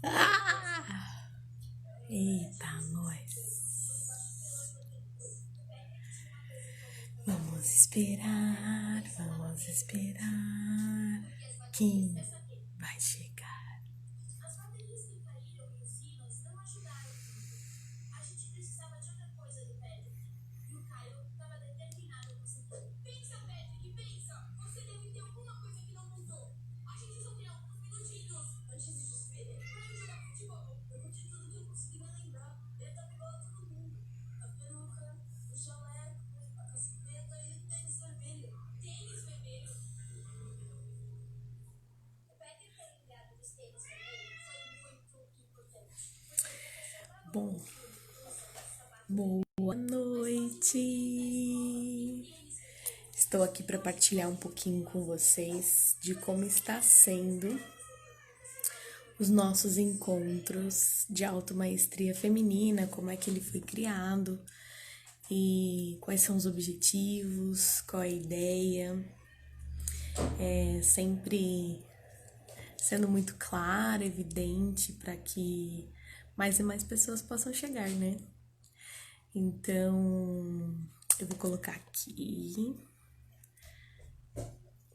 Ah! Eita, nós. Vamos esperar, vamos esperar. Quem vai chegar? Bom, boa noite. Estou aqui para partilhar um pouquinho com vocês de como está sendo os nossos encontros de automaestria feminina, como é que ele foi criado e quais são os objetivos, qual é a ideia. Sempre sendo muito clara, evidente, para que mais e mais pessoas possam chegar, né? Então, eu vou colocar aqui.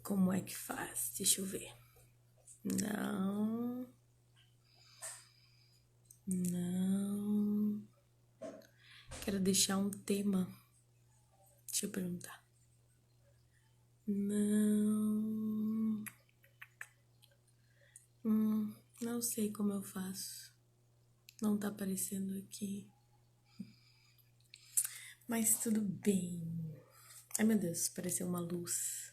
Como é que faz? Deixa eu ver. Não. Quero deixar um tema. Deixa eu perguntar. Não sei como eu faço. Não tá aparecendo aqui. Mas tudo bem. Ai, meu Deus, apareceu uma luz.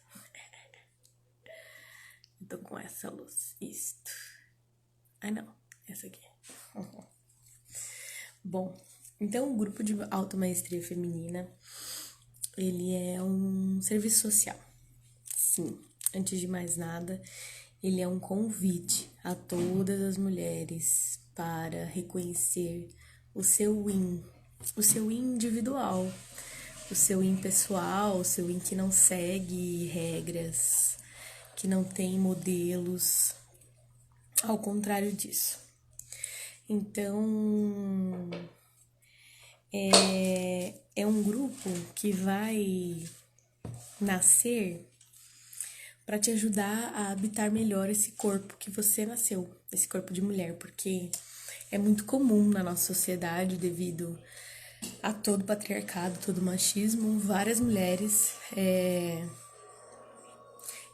Eu tô com essa luz. Isto. Ai, não. Essa aqui. Bom, então o grupo de automaestria feminina, ele é um serviço social. Sim, antes de mais nada, ele é um convite a todas as mulheres para reconhecer o seu individual, o seu pessoal, o seu que não segue regras, que não tem modelos, ao contrário disso. Então, é um grupo que vai nascer para te ajudar a habitar melhor esse corpo que você nasceu, esse corpo de mulher, porque é muito comum na nossa sociedade, devido a todo o patriarcado, todo o machismo, várias mulheres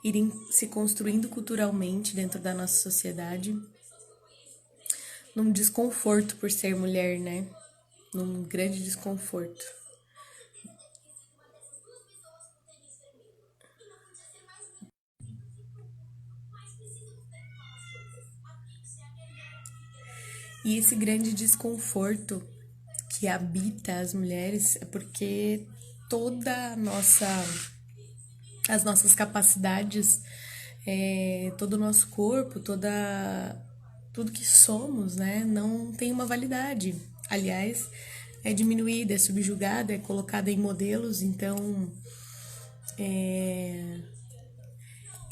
irem se construindo culturalmente dentro da nossa sociedade, num desconforto por ser mulher, né? Num grande desconforto. E esse grande desconforto que habita as mulheres é porque toda as nossas capacidades, todo o nosso corpo, tudo que somos, né, não tem uma validade. Aliás, é diminuída, é subjugada, é colocada em modelos. Então,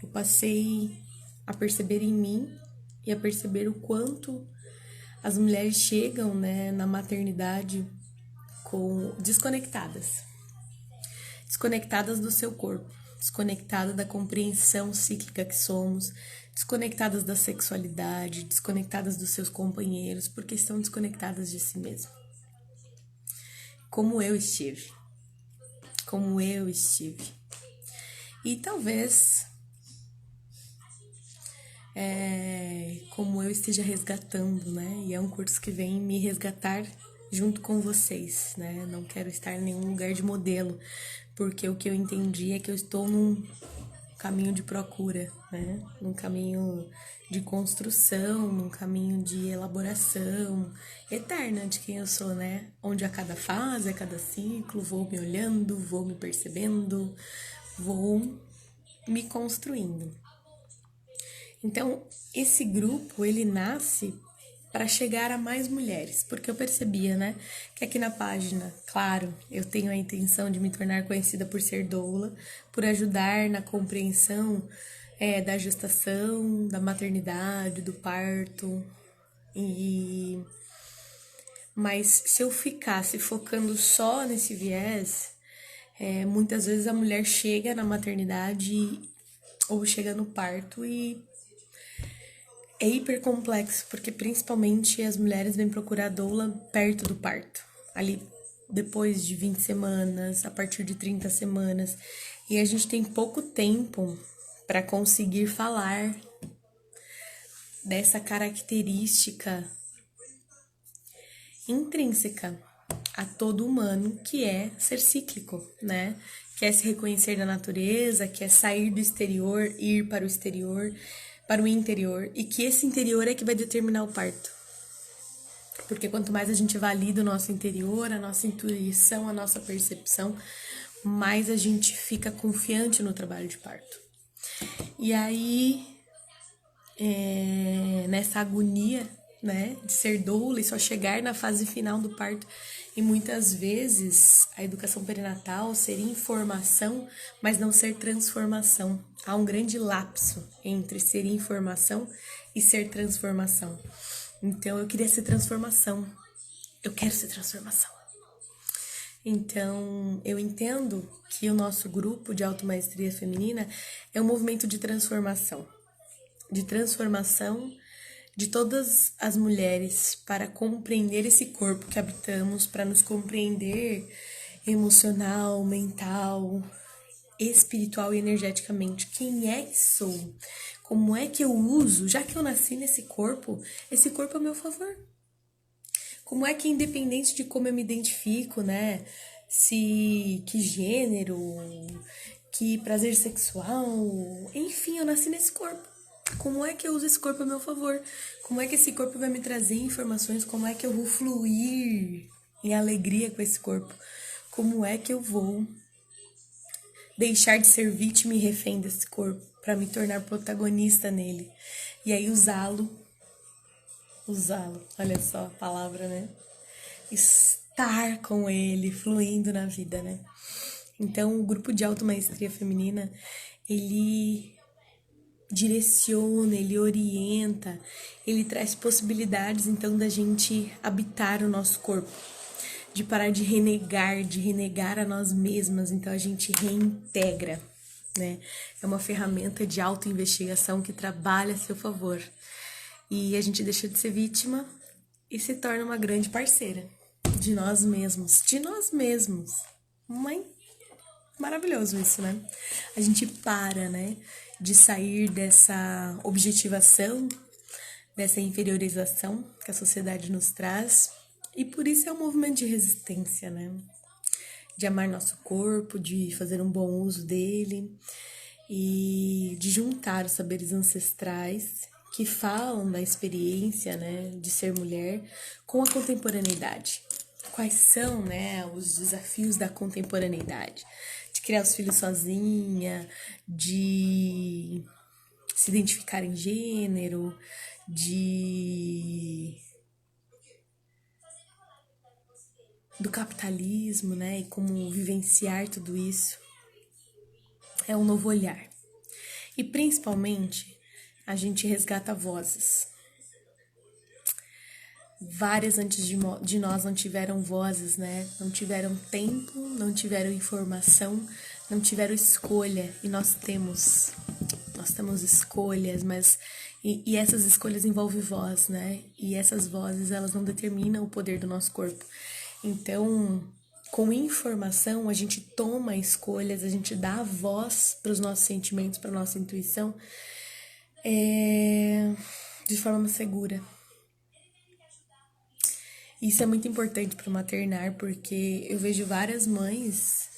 eu passei a perceber em mim e a perceber o quanto as mulheres chegam, né, na maternidade desconectadas do seu corpo, desconectadas da compreensão cíclica que somos, desconectadas da sexualidade, desconectadas dos seus companheiros, porque estão desconectadas de si mesmas. Como eu estive. E talvez como eu esteja resgatando, né? E é um curso que vem me resgatar junto com vocês, né? Não quero estar em nenhum lugar de modelo, porque o que eu entendi é que eu estou num caminho de procura, né? Num caminho de construção, num caminho de elaboração eterna de quem eu sou, né? Onde a cada fase, a cada ciclo, vou me olhando, vou me percebendo, vou me construindo. Então, esse grupo, ele nasce para chegar a mais mulheres, porque eu percebia, né, que aqui na página, claro, eu tenho a intenção de me tornar conhecida por ser doula, por ajudar na compreensão da gestação, da maternidade, do parto. Mas se eu ficasse focando só nesse viés, muitas vezes a mulher chega na maternidade ou chega no parto e é hiper complexo, porque principalmente as mulheres vêm procurar doula perto do parto, ali depois de 20 semanas, a partir de 30 semanas, e a gente tem pouco tempo para conseguir falar dessa característica intrínseca a todo humano, que é ser cíclico, né? Que é se reconhecer da natureza, que é sair do exterior, ir para o exterior, para o interior, e que esse interior é que vai determinar o parto. Porque quanto mais a gente valida o nosso interior, a nossa intuição, a nossa percepção, mais a gente fica confiante no trabalho de parto. E aí, nessa agonia, né, de ser doula e só chegar na fase final do parto, e muitas vezes a educação perinatal ser informação, mas não ser transformação. Há um grande lapso entre ser informação e ser transformação. Então eu queria ser transformação. Eu quero ser transformação. Então, eu entendo que o nosso grupo de automaestria feminina é um movimento de transformação de todas as mulheres para compreender esse corpo que habitamos, para nos compreender emocional, mental, espiritual e energeticamente. Quem é que sou? Como é que eu uso? Já que eu nasci nesse corpo, esse corpo é meu favor. Como é que, independente de como eu me identifico, né? Que gênero, que prazer sexual, enfim, eu nasci nesse corpo. Como é que eu uso esse corpo a meu favor? Como é que esse corpo vai me trazer informações? Como é que eu vou fluir em alegria com esse corpo? Como é que eu vou deixar de ser vítima e refém desse corpo para me tornar protagonista nele? E aí usá-lo, olha só a palavra, né? Estar com ele, fluindo na vida, né? Então, o grupo de automaestria feminina, ele direciona, ele orienta, ele traz possibilidades, então, da gente habitar o nosso corpo, de parar de renegar a nós mesmas, então a gente reintegra, né? É uma ferramenta de autoinvestigação que trabalha a seu favor. E a gente deixa de ser vítima e se torna uma grande parceira de nós mesmos. Mãe, maravilhoso isso, né? A gente para, né, de sair dessa objetivação, dessa inferiorização que a sociedade nos traz. E por isso é um movimento de resistência, né? De amar nosso corpo, de fazer um bom uso dele e de juntar os saberes ancestrais que falam da experiência, né, de ser mulher com a contemporaneidade. Quais são, né, os desafios da contemporaneidade? De criar os filhos sozinha, de se identificar em gênero, do capitalismo, né, e como vivenciar tudo isso. É um novo olhar. E principalmente, a gente resgata vozes. Várias antes de nós não tiveram vozes, né? Não tiveram tempo, não tiveram informação, não tiveram escolha. E nós temos. Nós temos escolhas, mas... E essas escolhas envolvem voz, né? E essas vozes, elas não determinam o poder do nosso corpo. Então, com informação, a gente toma escolhas, a gente dá voz para os nossos sentimentos, para a nossa intuição, de forma segura. Isso é muito importante para o maternar, porque eu vejo várias mães,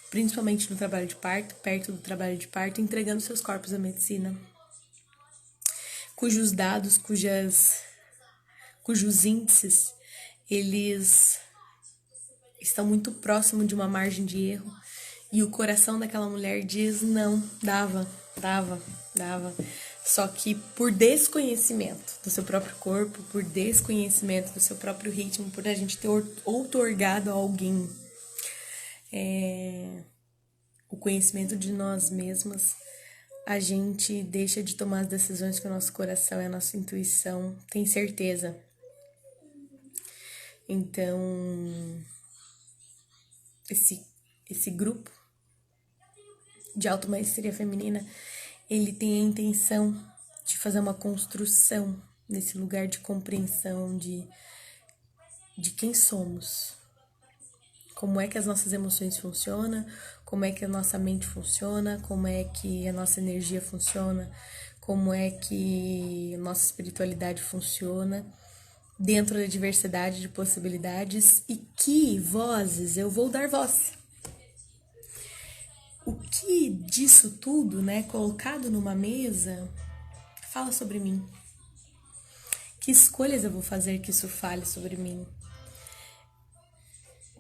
principalmente no trabalho de parto, perto do trabalho de parto, entregando seus corpos à medicina, cujos dados, cujos índices, eles estão muito próximos de uma margem de erro. E o coração daquela mulher diz, não, dava. Só que por desconhecimento do seu próprio corpo, por desconhecimento do seu próprio ritmo, por a gente ter outorgado a alguém o conhecimento de nós mesmas, a gente deixa de tomar as decisões que o nosso coração e a nossa intuição tem certeza. Então, esse grupo de automaestria feminina, ele tem a intenção de fazer uma construção nesse lugar de compreensão de quem somos, como é que as nossas emoções funcionam, como é que a nossa mente funciona, como é que a nossa energia funciona, como é que a nossa espiritualidade funciona dentro da diversidade de possibilidades e que vozes eu vou dar voz. O que disso tudo, né, colocado numa mesa, fala sobre mim. Que escolhas eu vou fazer que isso fale sobre mim?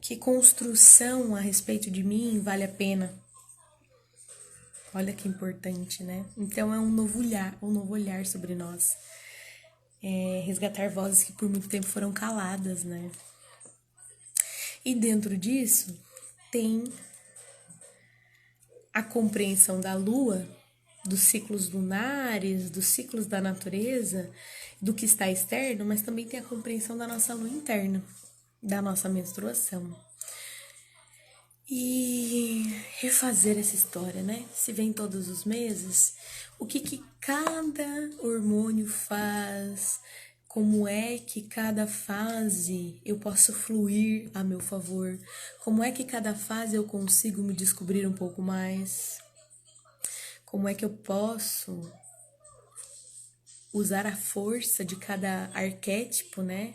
Que construção a respeito de mim vale a pena? Olha que importante, né? Então é um novo olhar sobre nós. É resgatar vozes que por muito tempo foram caladas, né? E dentro disso tem a compreensão da lua, dos ciclos lunares, dos ciclos da natureza, do que está externo, mas também tem a compreensão da nossa lua interna, da nossa menstruação. E refazer essa história, né? Se vem todos os meses, o que cada hormônio faz, como é que cada fase eu posso fluir a meu favor, como é que cada fase eu consigo me descobrir um pouco mais, como é que eu posso usar a força de cada arquétipo, né?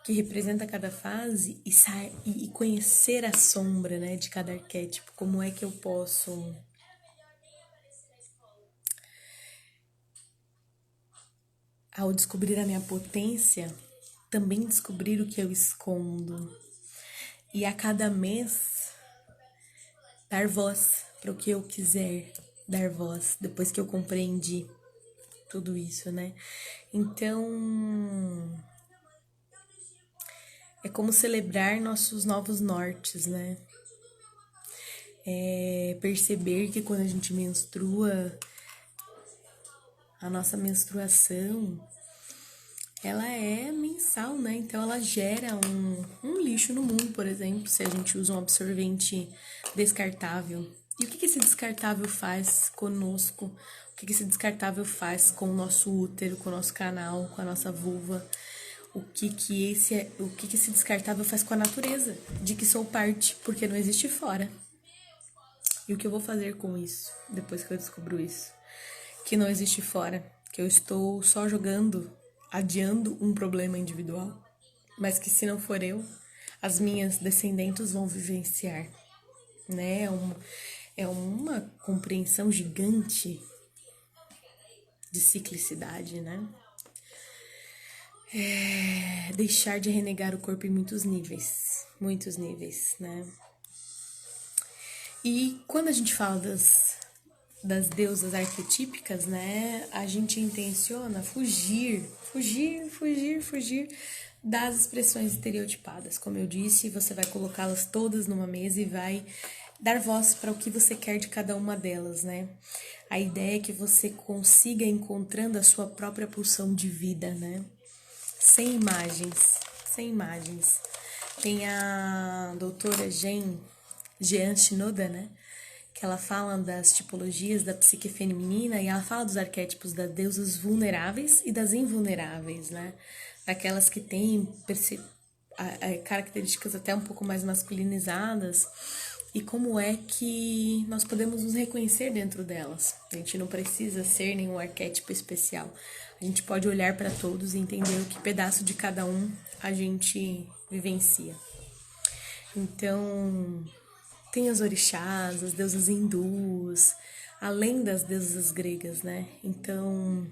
Que representa cada fase e conhecer a sombra, né, de cada arquétipo. Como é que eu posso ao descobrir a minha potência, também descobrir o que eu escondo. E a cada mês dar voz para o que eu quiser dar voz, depois que eu compreendi tudo isso, né? Então, é como celebrar nossos novos nortes, né? É perceber que quando a gente menstrua, a nossa menstruação, ela é mensal, né? Então ela gera um lixo no mundo, por exemplo, se a gente usa um absorvente descartável. E o que esse descartável faz conosco? O que esse descartável faz com o nosso útero, com o nosso canal, com a nossa vulva? O que esse descartável faz com a natureza, de que sou parte, porque não existe fora. E o que eu vou fazer com isso, depois que eu descubro isso? Que não existe fora, que eu estou só adiando um problema individual, mas que se não for eu, as minhas descendentes vão vivenciar, né? É uma compreensão gigante de ciclicidade, né? É deixar de renegar o corpo em muitos níveis, né? E quando a gente fala das deusas arquetípicas, né, a gente intenciona fugir das expressões estereotipadas. Como eu disse, você vai colocá-las todas numa mesa e vai dar voz para o que você quer de cada uma delas, né? A ideia é que você consiga encontrando a sua própria pulsão de vida, né? Sem imagens. Tem a doutora Jean Shinoda, né? Que ela fala das tipologias da psique feminina e ela fala dos arquétipos das deusas vulneráveis e das invulneráveis, né? Daquelas que têm características até um pouco mais masculinizadas e como é que nós podemos nos reconhecer dentro delas. A gente não precisa ser nenhum arquétipo especial. A gente pode olhar para todos e entender o que pedaço de cada um a gente vivencia. Então, tem as orixás, as deusas hindus, além das deusas gregas, né? Então,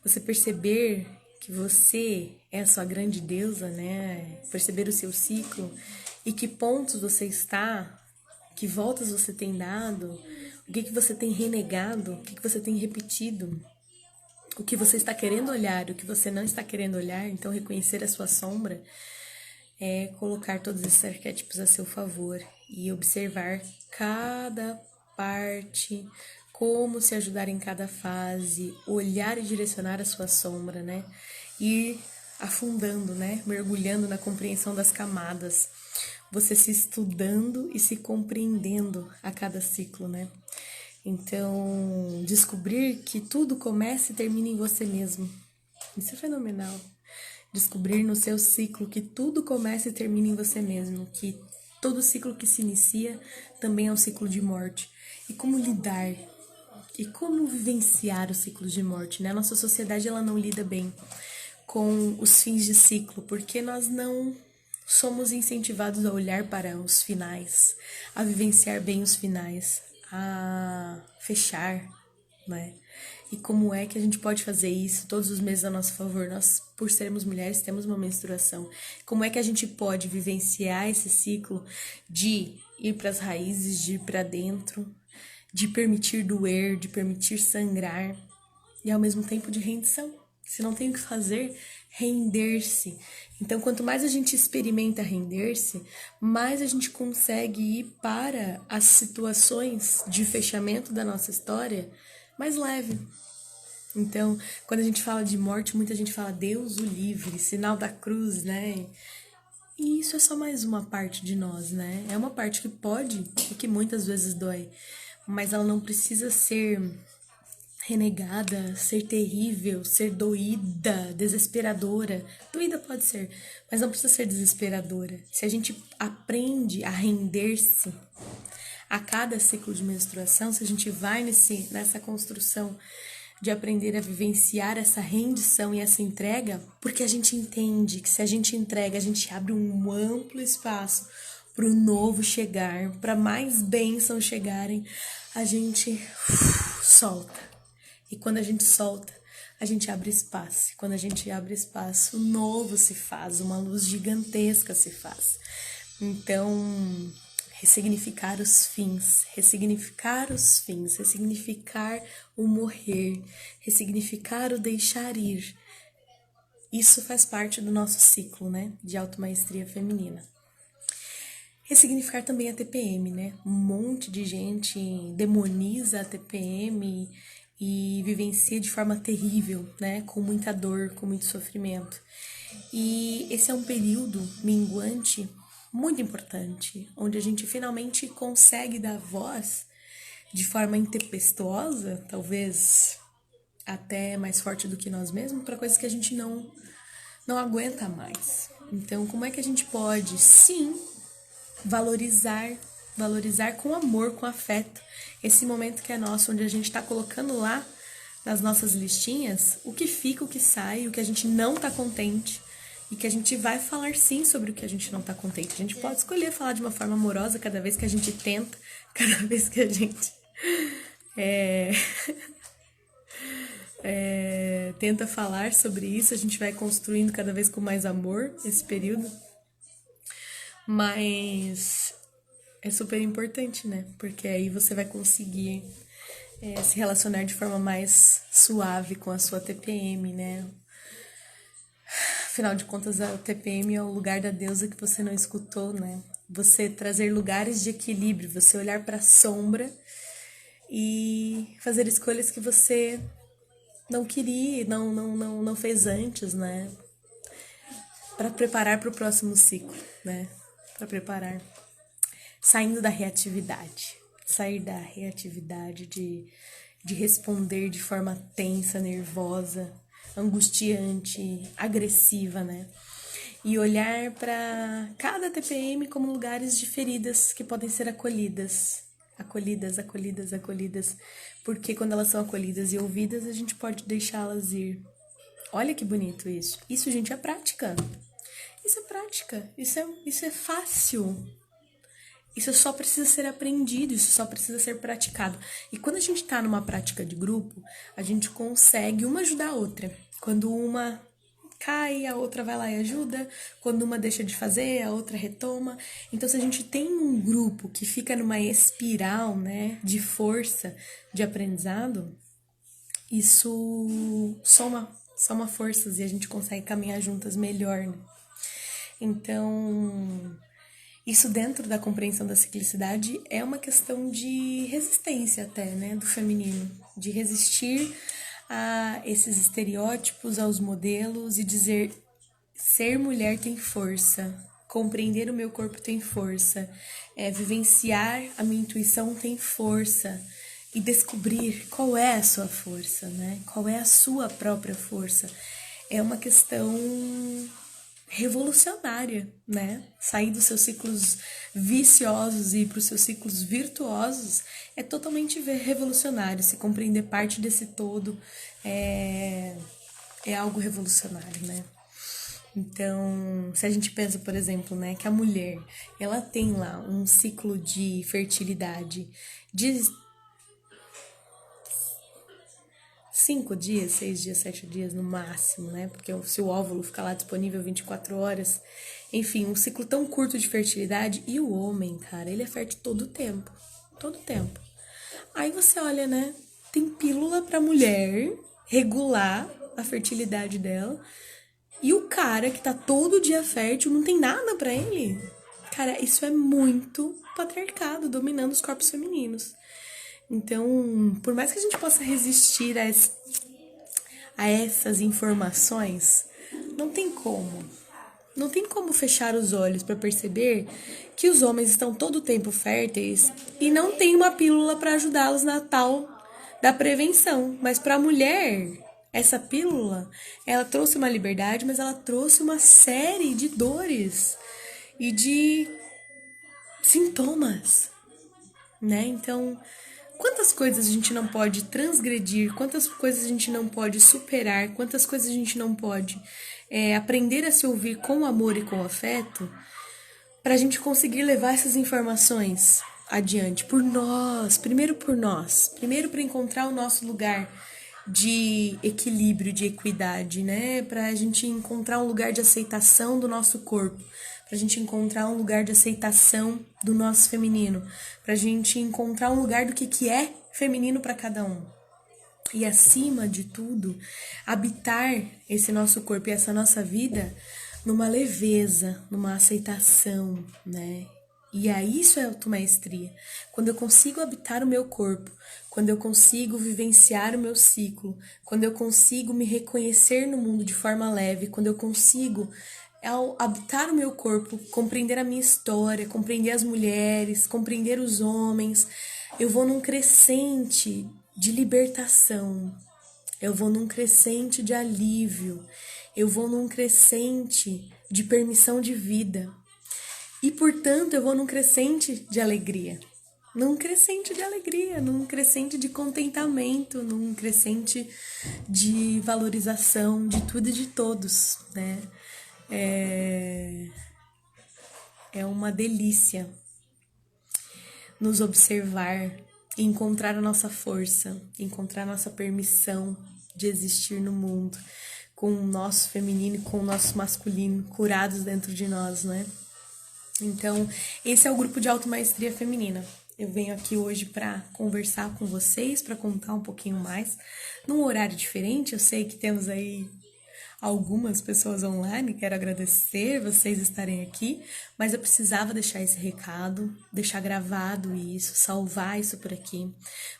você perceber que você é a sua grande deusa, né? Perceber o seu ciclo e que pontos você está, que voltas você tem dado, o que você tem renegado, o que você tem repetido, o que você está querendo olhar, o que você não está querendo olhar. Então, reconhecer a sua sombra é colocar todos esses arquétipos a seu favor e observar cada parte como se ajudar em cada fase, olhar e direcionar a sua sombra, né? Ir afundando, né? Mergulhando na compreensão das camadas. Você se estudando e se compreendendo a cada ciclo, né? Então, descobrir que tudo começa e termina em você mesmo. Isso é fenomenal. Descobrir no seu ciclo que tudo começa e termina em você mesmo, que todo ciclo que se inicia também é um ciclo de morte. E como lidar e como vivenciar o ciclo de morte, né? A nossa sociedade ela não lida bem com os fins de ciclo, porque nós não somos incentivados a olhar para os finais, a vivenciar bem os finais, a fechar, né? E como é que a gente pode fazer isso todos os meses a nosso favor? Nós, por sermos mulheres, temos uma menstruação. Como é que a gente pode vivenciar esse ciclo de ir para as raízes, de ir para dentro, de permitir doer, de permitir sangrar e ao mesmo tempo de rendição? Se não tem o que fazer, render-se. Então, quanto mais a gente experimenta render-se, mais a gente consegue ir para as situações de fechamento da nossa história mais leve. Então, quando a gente fala de morte, muita gente fala Deus o livre, sinal da cruz, né? E isso é só mais uma parte de nós, né? É uma parte que pode e que muitas vezes dói, mas ela não precisa ser renegada, ser terrível, ser doída, desesperadora. Doída pode ser, mas não precisa ser desesperadora. Se a gente aprende a render-se a cada ciclo de menstruação, se a gente vai nessa construção de aprender a vivenciar essa rendição e essa entrega, porque a gente entende que se a gente entrega, a gente abre um amplo espaço para o novo chegar, para mais bênçãos chegarem, a gente solta. E quando a gente solta, a gente abre espaço. E quando a gente abre espaço, o novo se faz, uma luz gigantesca se faz. Então, ressignificar os fins, ressignificar o morrer, ressignificar o deixar ir. Isso faz parte do nosso ciclo, né, de automaestria feminina. Ressignificar também a TPM, né? Um monte de gente demoniza a TPM e vivencia de forma terrível, né? Com muita dor, com muito sofrimento. E esse é um período minguante muito importante, onde a gente finalmente consegue dar voz de forma intempestuosa, talvez até mais forte do que nós mesmos, para coisas que a gente não aguenta mais. Então, como é que a gente pode, sim, valorizar com amor, com afeto, esse momento que é nosso, onde a gente está colocando lá nas nossas listinhas o que fica, o que sai, o que a gente não está contente, e que a gente vai falar sim sobre o que a gente não tá contente. A gente pode escolher falar de uma forma amorosa cada vez que a gente tenta, cada vez que a gente tenta falar sobre isso, a gente vai construindo cada vez com mais amor esse período. Mas é super importante, né? Porque aí você vai conseguir se relacionar de forma mais suave com a sua TPM, né? Afinal de contas, a TPM é o lugar da deusa que você não escutou, né? Você trazer lugares de equilíbrio, você olhar para a sombra e fazer escolhas que você não queria, não fez antes, né? Para preparar para o próximo ciclo, né? Para preparar. Saindo da reatividade. Sair da reatividade de responder de forma tensa, nervosa, angustiante, agressiva, né? E olhar para cada TPM como lugares de feridas que podem ser acolhidas. Acolhidas. Porque quando elas são acolhidas e ouvidas, a gente pode deixá-las ir. Olha que bonito isso. Isso, gente, é prática. Isso é prática. Isso é fácil. Isso só precisa ser aprendido, isso só precisa ser praticado. E quando a gente tá numa prática de grupo, a gente consegue uma ajudar a outra. Quando uma cai, a outra vai lá e ajuda. Quando uma deixa de fazer, a outra retoma. Então, se a gente tem um grupo que fica numa espiral, né, de força, de aprendizado, isso soma forças e a gente consegue caminhar juntas melhor, né? Então, Isso dentro da compreensão da ciclicidade é uma questão de resistência até, né, do feminino, de resistir a esses estereótipos, aos modelos e dizer ser mulher tem força, compreender o meu corpo tem força, vivenciar a minha intuição tem força e descobrir qual é a sua força, né? Qual é a sua própria força. É uma questão revolucionária, né? Sair dos seus ciclos viciosos e ir para os seus ciclos virtuosos é totalmente revolucionário. Se compreender parte desse todo é algo revolucionário, né? Então, se a gente pensa, por exemplo, né, que a mulher, ela tem lá um ciclo de fertilidade de 5 dias, 6 dias, 7 dias no máximo, né? Porque se o óvulo ficar lá disponível 24 horas, enfim, um ciclo tão curto de fertilidade. E o homem, cara, ele é fértil todo o tempo. Todo o tempo. Aí você olha, né? Tem pílula pra mulher regular a fertilidade dela. E o cara que tá todo dia fértil não tem nada pra ele. Cara, isso é muito patriarcado dominando os corpos femininos. Então, por mais que a gente possa resistir a essas informações, não tem como. Não tem como fechar os olhos para perceber que os homens estão todo o tempo férteis e não tem uma pílula para ajudá-los na tal da prevenção. Mas para a mulher, essa pílula, ela trouxe uma liberdade, mas ela trouxe uma série de dores e de sintomas, né? Então, quantas coisas a gente não pode transgredir, quantas coisas a gente não pode superar, quantas coisas a gente não pode aprender a se ouvir com amor e com afeto, para a gente conseguir levar essas informações adiante primeiro para encontrar o nosso lugar de equilíbrio, de equidade, né? Para a gente encontrar um lugar de aceitação do nosso corpo, para a gente encontrar um lugar de aceitação do nosso feminino, para a gente encontrar um lugar do que é feminino para cada um. E acima de tudo, habitar esse nosso corpo e essa nossa vida numa leveza, numa aceitação, né? E aí isso é automaestria. Quando eu consigo habitar o meu corpo, quando eu consigo vivenciar o meu ciclo, quando eu consigo me reconhecer no mundo de forma leve, quando eu consigo, ao habitar o meu corpo, compreender a minha história, compreender as mulheres, compreender os homens, eu vou num crescente de libertação, eu vou num crescente de alívio, eu vou num crescente de permissão de vida. E, portanto, eu vou num crescente de alegria. Num crescente de alegria, num crescente de contentamento, num crescente de valorização de tudo e de todos, né? É uma delícia nos observar e encontrar a nossa força, encontrar a nossa permissão de existir no mundo, com o nosso feminino e com o nosso masculino curados dentro de nós, né? Então, esse é o grupo de automaestria feminina. Eu venho aqui hoje para conversar com vocês, para contar um pouquinho mais, num horário diferente. Eu sei que temos aí algumas pessoas online, quero agradecer vocês estarem aqui, mas eu precisava deixar esse recado, deixar gravado isso, salvar isso por aqui,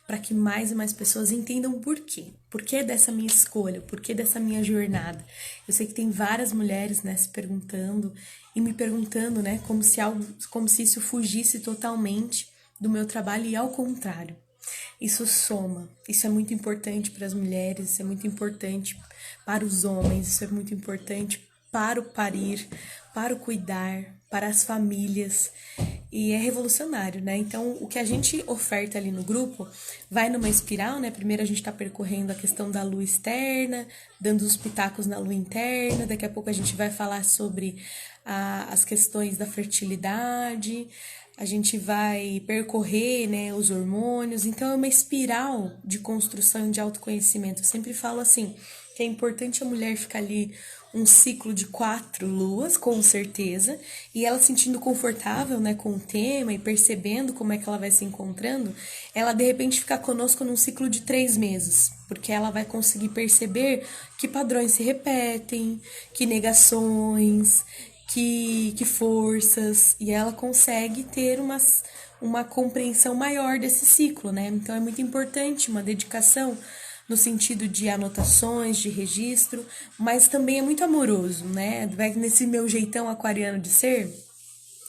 para que mais e mais pessoas entendam o porquê. Porquê dessa minha escolha, porquê dessa minha jornada. Eu sei que tem várias mulheres, né, se perguntando e me perguntando, né, como se isso fugisse totalmente do meu trabalho, e ao contrário. Isso soma, isso é muito importante para as mulheres, isso é muito importante para os homens, isso é muito importante para o parir, para o cuidar, para as famílias, e é revolucionário, né? Então, o que a gente oferta ali no grupo vai numa espiral, né? Primeiro a gente tá percorrendo a questão da lua externa, dando os pitacos na lua interna, daqui a pouco a gente vai falar sobre as questões da fertilidade, a gente vai percorrer, né, os hormônios. Então é uma espiral de construção de autoconhecimento. Eu sempre falo assim, que é importante a mulher ficar ali um ciclo de 4 luas, com certeza, e ela se sentindo confortável, né, com o tema e percebendo como é que ela vai se encontrando, ela de repente ficar conosco num ciclo de 3 meses, porque ela vai conseguir perceber que padrões se repetem, que negações, que forças, e ela consegue ter uma compreensão maior desse ciclo, né? Então é muito importante uma dedicação no sentido de anotações, de registro, mas também é muito amoroso, né? Vai nesse meu jeitão aquariano de ser,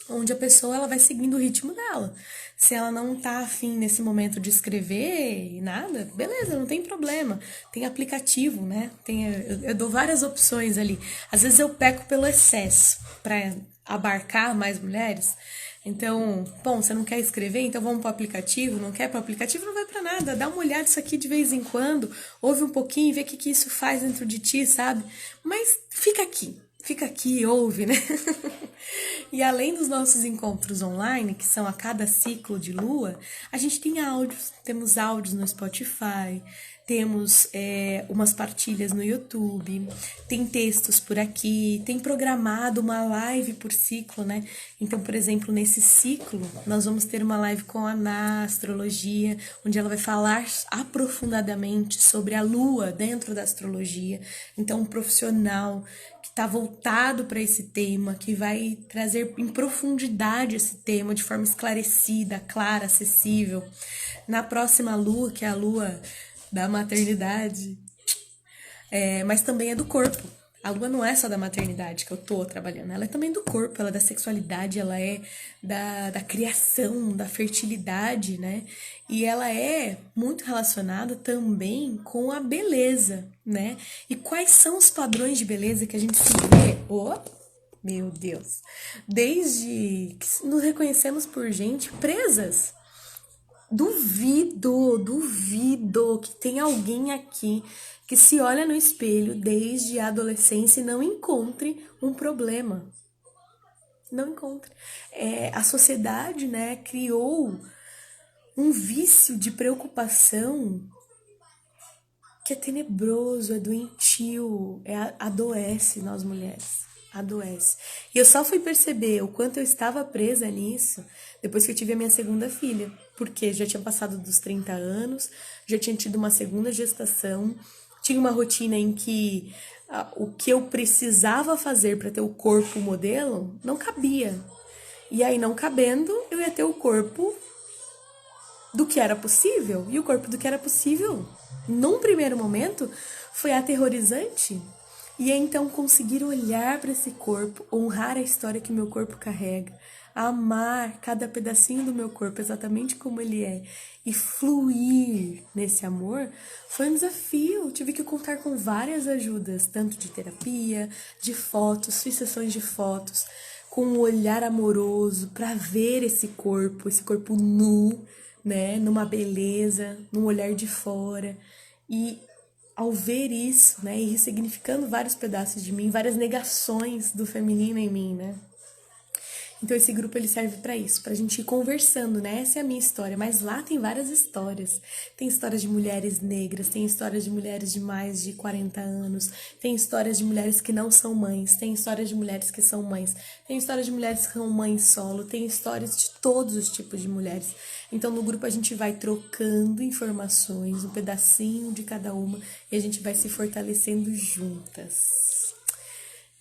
onde a pessoa ela vai seguindo o ritmo dela. Se ela não tá afim nesse momento de escrever e nada, beleza, não tem problema. Tem aplicativo, né? Eu dou várias opções ali. Às vezes eu peco pelo excesso para abarcar mais mulheres. Então, bom, você não quer escrever, então vamos para o aplicativo. Não quer para o aplicativo, não vai para nada. Dá uma olhada nisso aqui de vez em quando, ouve um pouquinho e vê o que isso faz dentro de ti, sabe? Mas fica aqui, ouve, né? E além dos nossos encontros online, que são a cada ciclo de lua, a gente tem áudios, temos áudios no Spotify, temos umas partilhas no YouTube, tem textos por aqui, tem programado uma live por ciclo, né? Então, por exemplo, nesse ciclo, nós vamos ter uma live com a Ana Astrologia, onde ela vai falar aprofundadamente sobre a lua dentro da astrologia. Então, um profissional que está voltado para esse tema, que vai trazer em profundidade esse tema de forma esclarecida, clara, acessível. Na próxima lua, que é a lua da maternidade, mas também é do corpo. A lua não é só da maternidade que eu tô trabalhando, ela é também do corpo, ela é da sexualidade, ela é da criação, da fertilidade, né? E ela é muito relacionada também com a beleza, né? E quais são os padrões de beleza que a gente se vê? Oh, meu Deus! Desde que nos reconhecemos por gente presas. Duvido que tem alguém aqui que se olha no espelho desde a adolescência e não encontre um problema. Não encontre. A sociedade, né, criou um vício de preocupação que é tenebroso, é doentio, adoece nós mulheres. Adoece. E eu só fui perceber o quanto eu estava presa nisso depois que eu tive a minha segunda filha. Porque já tinha passado dos 30 anos, já tinha tido uma segunda gestação, tinha uma rotina em que o que eu precisava fazer para ter o corpo modelo não cabia. E aí, não cabendo, eu ia ter o corpo do que era possível. E o corpo do que era possível, num primeiro momento, foi aterrorizante. E é então conseguir olhar para esse corpo, honrar a história que meu corpo carrega, amar cada pedacinho do meu corpo exatamente como ele é e fluir nesse amor, foi um desafio. Tive que contar com várias ajudas, tanto de terapia, de fotos, fiz sessões de fotos, com um olhar amoroso para ver esse corpo nu, né, numa beleza, num olhar de fora. E ao ver isso, né, e ressignificando vários pedaços de mim, várias negações do feminino em mim, né? Então esse grupo ele serve para isso, pra gente ir conversando, né? Essa é a minha história, mas lá tem várias histórias. Tem histórias de mulheres negras, tem histórias de mulheres de mais de 40 anos, tem histórias de mulheres que não são mães, tem histórias de mulheres que são mães, tem histórias de mulheres que são mães solo, tem histórias de todos os tipos de mulheres. Então no grupo a gente vai trocando informações, um pedacinho de cada uma, e a gente vai se fortalecendo juntas.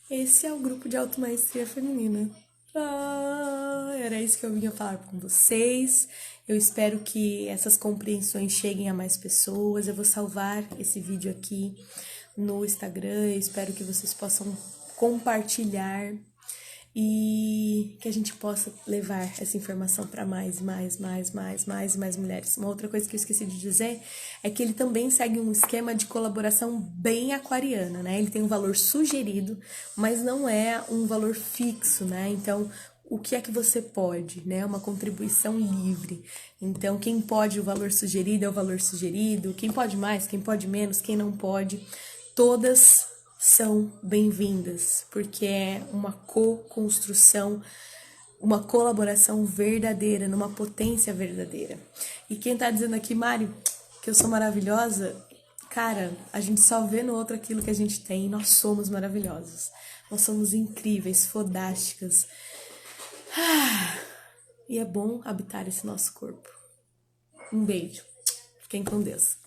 Esse é o grupo de automaestria feminina. Era isso que eu vinha falar com vocês. Eu espero que essas compreensões cheguem a mais pessoas. Eu vou salvar esse vídeo aqui no Instagram. Eu espero que vocês possam compartilhar e que a gente possa levar essa informação para mais mulheres. Uma outra coisa que eu esqueci de dizer é que ele também segue um esquema de colaboração bem aquariana, né? Ele tem um valor sugerido, mas não é um valor fixo, né? Então, o que é que você pode, né? Uma contribuição livre. Então, quem pode o valor sugerido é o valor sugerido, quem pode mais, quem pode menos, quem não pode, todas são bem-vindas, porque é uma co-construção, uma colaboração verdadeira, numa potência verdadeira. E quem tá dizendo aqui, Mari, que eu sou maravilhosa, cara, a gente só vê no outro aquilo que a gente tem, e nós somos maravilhosos. Nós somos incríveis, fodásticas. E é bom habitar esse nosso corpo. Um beijo. Fiquem com Deus.